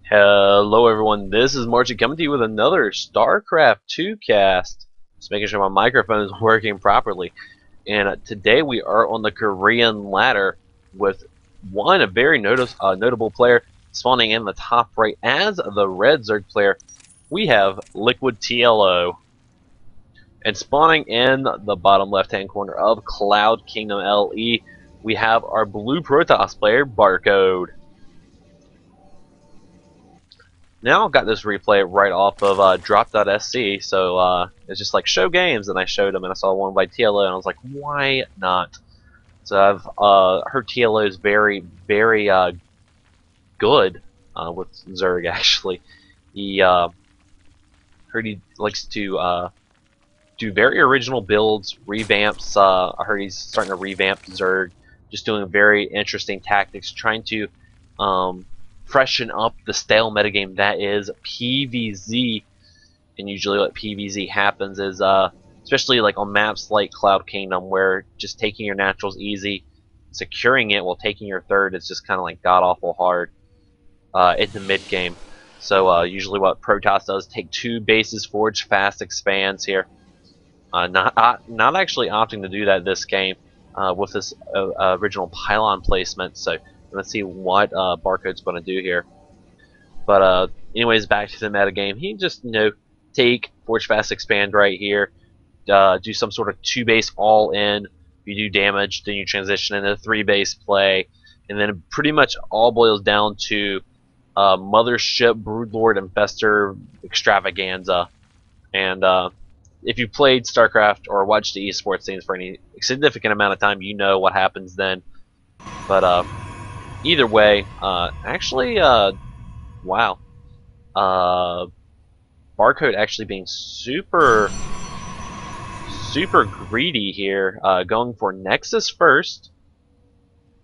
Hello everyone, this is Margie coming to you with another StarCraft 2 cast. Just making sure my microphone is working properly. And today we are on the Korean ladder with a very notable player spawning in the top right as the red Zerg player. We have LiquidTLO. And spawning in the bottom left hand corner of Cloud Kingdom LE, we have our blue Protoss player, Barcode. Now I've got this replay right off of drop.sc, so it's just like show games, and I showed them and I saw one by TLO and I was like, why not? So I've heard TLO is very good with Zerg actually. He heard he likes to do very original builds, revamps. I heard he's starting to revamp Zerg, just doing very interesting tactics, trying to freshen up the stale metagame that is PvZ. And usually what PvZ happens is, especially like on maps like Cloud Kingdom, where just taking your naturals easy, securing it while taking your third is just kind of like god-awful hard in the mid-game. So usually what Protoss does, take two bases, forge fast, expands here. Not actually opting to do that this game with this original pylon placement. So let's see what Barcode's going to do here. But anyways, back to the metagame. He just take forge fast, expand right here. Do some sort of two base all in. If you do damage, then you transition into three base play, and then pretty much all boils down to Mothership, Broodlord, Infestor extravaganza. And if you played StarCraft or watched the esports scenes for any significant amount of time, you know what happens then. But either way, actually, wow. Barcode actually being super greedy here, going for Nexus first.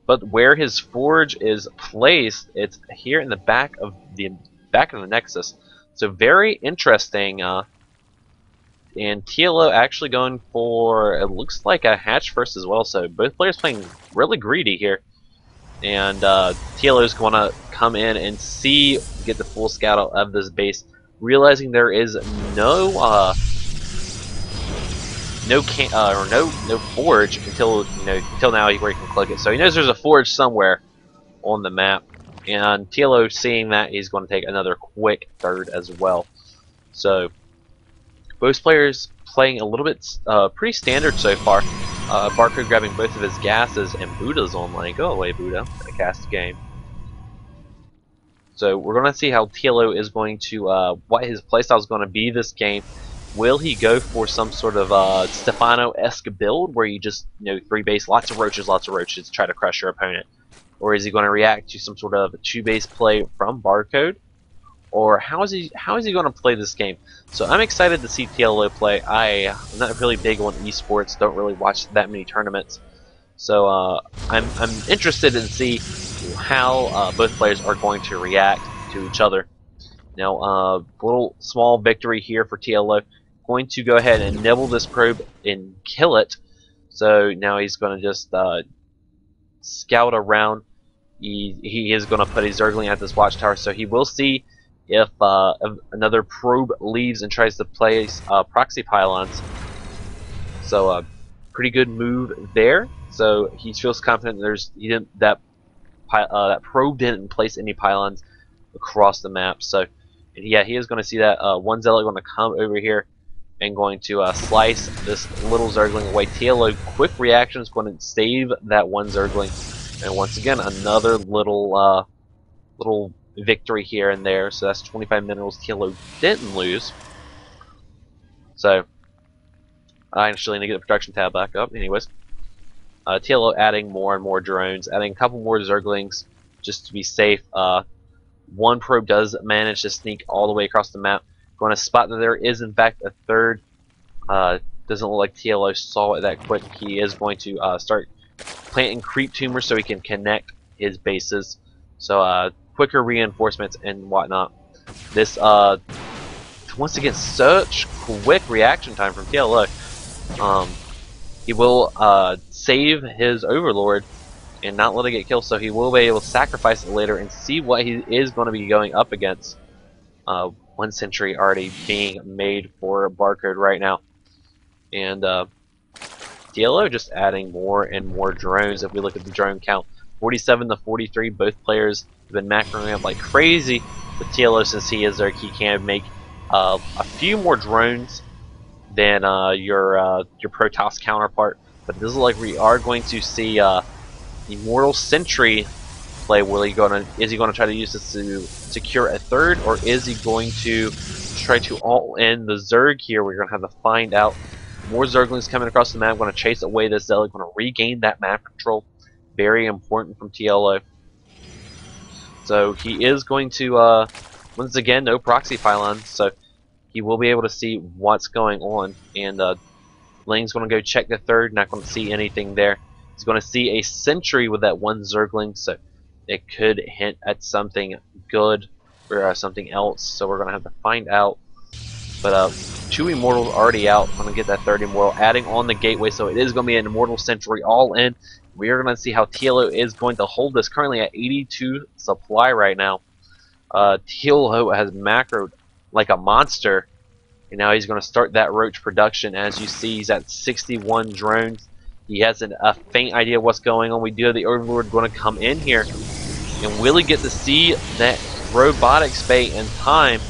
But where his forge is placed, it's here in the back of the Nexus. So very interesting. And TLO actually going for, it looks like a hatch first as well. So both players playing really greedy here. And TLO is going to come in and get the full scout out of this base, realizing there is no forge until now where he can click it. So he knows there's a forge somewhere on the map, and TLO seeing that, he's going to take another quick third as well. So both players playing a little bit pretty standard so far. Barcode grabbing both of his gases, and Buddha's online. Go away, Buddha. I'm gonna cast a game. So we're gonna see how TLO is going to, what his playstyle is going to be this game. Will he go for some sort of Stefano-esque build where you just three base, lots of roaches, try to crush your opponent, or is he going to react to some sort of two base play from Barcode? Or how is he going to play this game? So I'm excited to see TLO play. I'm not really big on esports, don't really watch that many tournaments. So I'm interested in see how both players are going to react to each other. Now, little small victory here for TLO. Going to go ahead and nibble this probe and kill it. So now he's going to just scout around. He is going to put a Zergling at this watchtower, so he will see if another probe leaves and tries to place proxy pylons. So pretty good move there. So he feels confident that probe didn't place any pylons across the map. So yeah, he is going to see that one zealot going to come over here and going to slice this little Zergling away. TLO quick reaction is going to save that one Zergling, and once again another little victory here and there. So that's 25 minerals TLO didn't lose. So I actually need to get the production tab back up. Anyways, TLO adding more and more drones, adding a couple more Zerglings just to be safe. One probe does manage to sneak all the way across the map. Going to spot that there is in fact a third. Doesn't look like TLO saw it that quick. He is going to start planting creep tumors so he can connect his bases. So quicker reinforcements and whatnot. This once again, such quick reaction time from TLO. He will save his Overlord and not let it get killed, so he will be able to sacrifice it later and see what he is going to be going up against. One sentry already being made for Barcode right now, and TLO just adding more and more drones. If we look at the drone count, 47 to 43, both players have been macroing up like crazy. With TLO, since he is there, he can make a few more drones than your Protoss counterpart. But this is like we are going to see Immortal Sentry play. Is he gonna try to use this to secure a third, or is he going to try to all in the Zerg here? We're gonna have to find out. More Zerglings coming across the map. Going to chase away this Zealot. Going to regain that map control. Very important from TLO. So he is going to once again no proxy pylons. So he will be able to see what's going on. And Ling's going to go check the third. Not going to see anything there. He's going to see a sentry with that one Zergling. So it could hint at something good or something else. So we're going to have to find out. But 2 Immortals already out. I'm going to get that third Immortal, adding on the gateway, so it is going to be an Immortal Sentry all in. We are going to see how TLO is going to hold this, currently at 82 supply right now. TLO has macroed like a monster, and now he's going to start that Roach production. As you see, he's at 61 drones. He has a faint idea of what's going on. We do have the Overlord going to come in here, and will he get to see that robotics bay in time?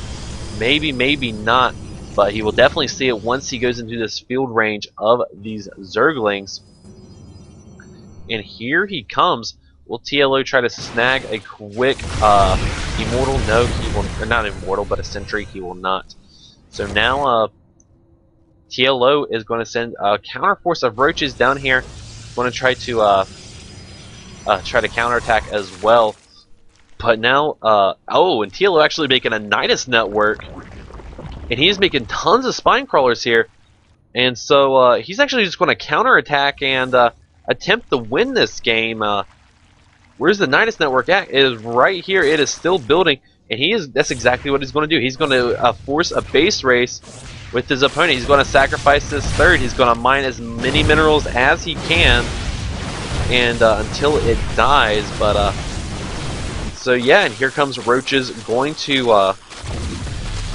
Maybe, maybe not. But he will definitely see it once he goes into this field range of these Zerglings. And here he comes. Will TLO try to snag a quick Immortal? No, he will. Or not Immortal, but a Sentry. He will not. So now TLO is going to send a counter force of Roaches down here. Going to try to counterattack as well. But now, oh, and TLO actually making a Nidus network. And he's making tons of spine crawlers here. And so he's actually just going to counterattack and attempt to win this game. Where's the Nidus network at? It is right here. It is still building. And that's exactly what he's going to do. He's going to force a base race with his opponent. He's going to sacrifice this third. He's going to mine as many minerals as he can. And until it dies. But so yeah, and here comes Roaches going to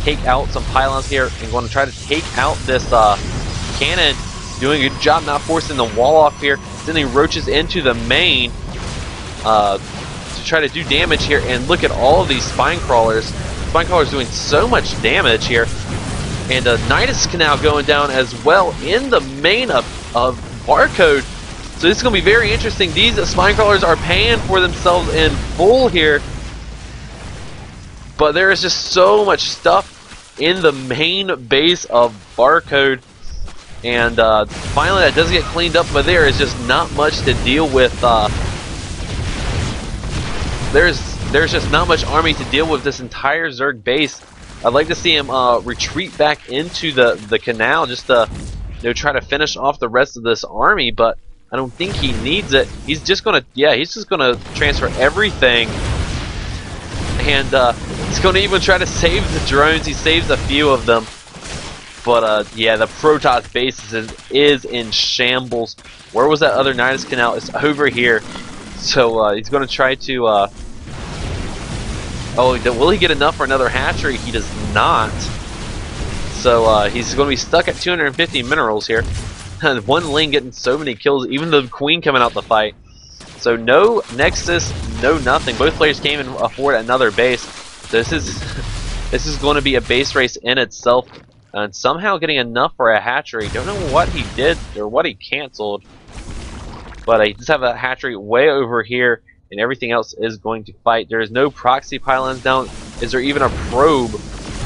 take out some pylons here and going to try to take out this cannon. Doing a good job not forcing the wall off here, sending Roaches into the main to try to do damage here. And look at all of these spine crawlers. Spine crawlers doing so much damage here. And Nidus Canal going down as well in the main of Barcode. So this is going to be very interesting. These spine crawlers are paying for themselves in full here. But there is just so much stuff in the main base of Barcode. And finally that does get cleaned up, but there is just not much to deal with. There's just not much army to deal with this entire Zerg base. I'd like to see him retreat back into the canal just to try to finish off the rest of this army, but I don't think he needs it. He's just gonna transfer everything. And he's going to even try to save the drones. He saves a few of them. But yeah, the Protoss base is in shambles. Where was that other Nidus Canal? It's over here. So he's going to try to... oh, will he get enough for another hatchery? He does not. So he's going to be stuck at 250 minerals here. One Ling getting so many kills, even the Queen coming out the fight. So no Nexus, no nothing. Both players came and afford another base. This is going to be a base race in itself, and somehow getting enough for a hatchery. Don't know what he did or what he canceled, but I just have a hatchery way over here, and everything else is going to fight. There is no proxy pylons down. Is there even a probe?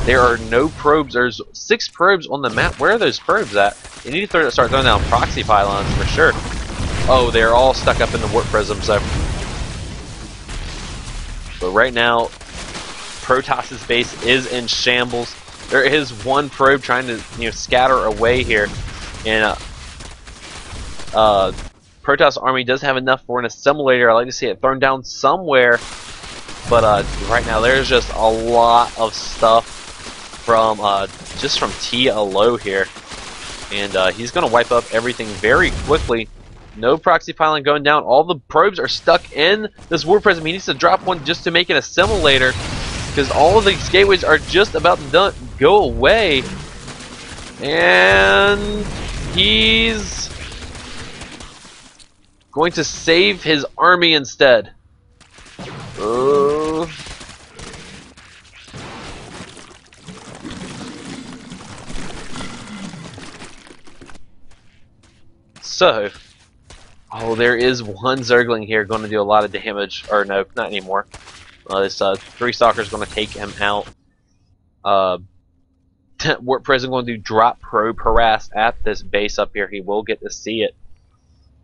There are no probes. There's 6 probes on the map. Where are those probes at? You need to start throwing down proxy pylons for sure. Oh, they're all stuck up in the warp prism, so. But right now, Protoss's base is in shambles. There is one probe trying to scatter away here, and Protoss army does have enough for an assimilator. I'd like to see it thrown down somewhere, but right now there's just a lot of stuff from TLO here, and he's going to wipe up everything very quickly. No proxy pylon going down. All the probes are stuck in this warp prism. He needs to drop one just to make an assimilator, because all of these gateways are just about to go away. And he's going to save his army instead. So, there is one Zergling here going to do a lot of damage. Or no, not anymore. This 3 Stalker is going to take him out. Warp Prism going to do drop probe harass at this base up here. He will get to see it.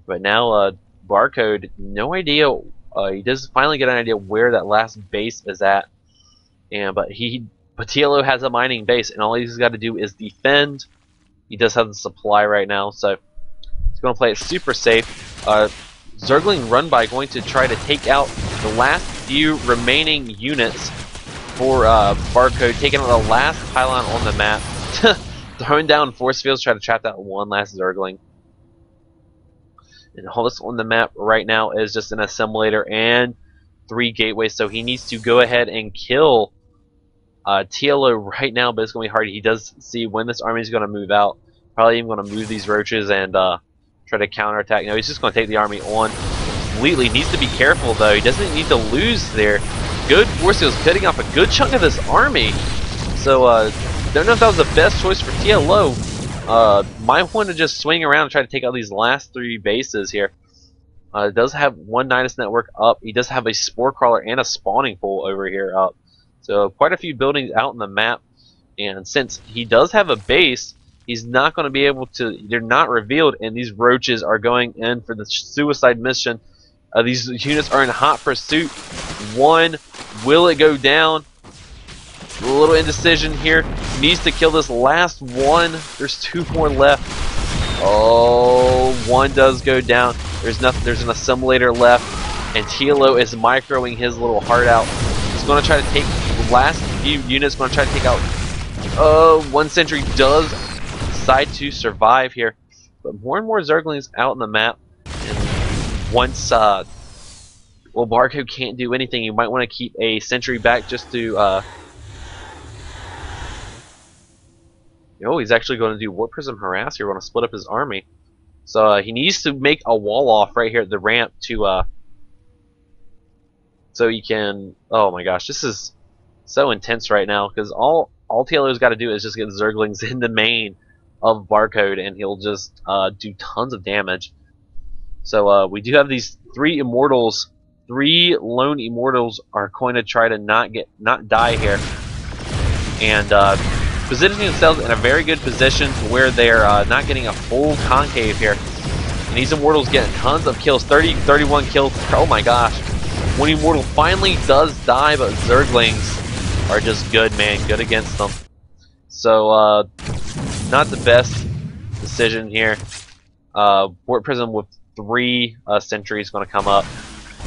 But now, Barcode, no idea. He does finally get an idea where that last base is at. But TLO has a mining base, and all he's got to do is defend. He does have the supply right now, so he's going to play it super safe. Zergling run by going to try to take out the last few remaining units for Barcode, taking out the last pylon on the map. Throwing down force fields, try to trap that one last Zergling. And all this on the map right now is just an assimilator and 3 gateways, so he needs to go ahead and kill TLO right now, but it's going to be hard. He does see when this army is going to move out. Probably even going to move these roaches and try to counterattack. No, he's just going to take the army on completely. Needs to be careful, though. He doesn't need to lose there. Good force fields cutting off a good chunk of this army. So, don't know if that was the best choice for TLO. Might want to just swing around and try to take out these last 3 bases here. It does have one Nidus network up. He does have a spore crawler and a spawning pool over here up. So quite a few buildings out in the map. And since he does have a base, he's not going to be able to. They're not revealed, and these roaches are going in for the suicide mission. These units are in hot pursuit. One, will it go down? A little indecision here. Needs to kill this last one. There's 2 more left. Oh, one does go down. There's nothing. There's an assimilator left, and TLO is microing his little heart out. He's going to try to take the last few units. Going to try to take out. One sentry does decide to survive here, but more and more Zerglings out in the map. And once Barcode can't do anything, you might want to keep a sentry back just to. He's actually going to do Warp Prism harass here. Want to split up his army, so he needs to make a wall off right here at the ramp to so he can. Oh my gosh, this is so intense right now, because all TLO's got to do is just get Zerglings in the main of Barcode, and he'll just do tons of damage. So we do have these 3 immortals. 3 lone immortals are going to try to not die here, and positioning themselves in a very good position to where they're not getting a full concave here. And these immortals getting tons of kills, 31 kills. Oh my gosh. One immortal finally does die, but Zerglings are just good, man. Good against them. So, not the best decision here. Warp Prism with 3 sentries going to come up.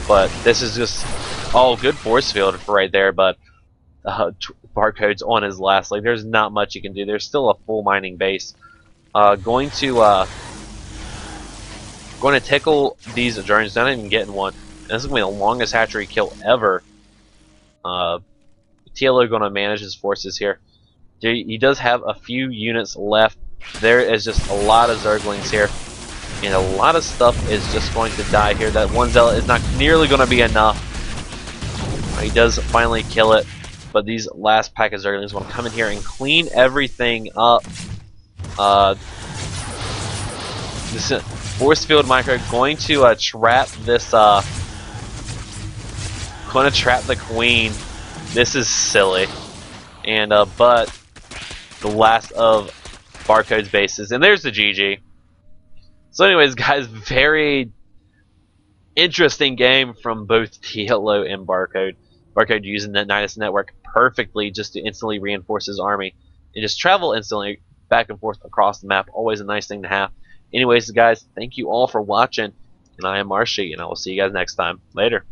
But this is just all good force field for right there, but Barcode's on his last leg. There's not much you can do. There's still a full mining base. Going to tickle these adjourners. Not even getting one. And this is going to be the longest hatchery kill ever. TLO going to manage his forces here. He does have a few units left. There is just a lot of Zerglings here, and a lot of stuff is just going to die here. That one Zealot is not nearly going to be enough. He does finally kill it. But these last pack of Zerglings want to come in here and clean everything up. This force field micro going to trap this. Going to trap the queen. This is silly. And but the last of Barcode's bases, and there's the GG. So, anyways, guys, very interesting game from both TLO and Barcode. Barcode using that Nidus network perfectly just to instantly reinforce his army and just travel instantly back and forth across the map. Always a nice thing to have. Anyways, guys, thank you all for watching, and I am Marshy, and I will see you guys next time. Later.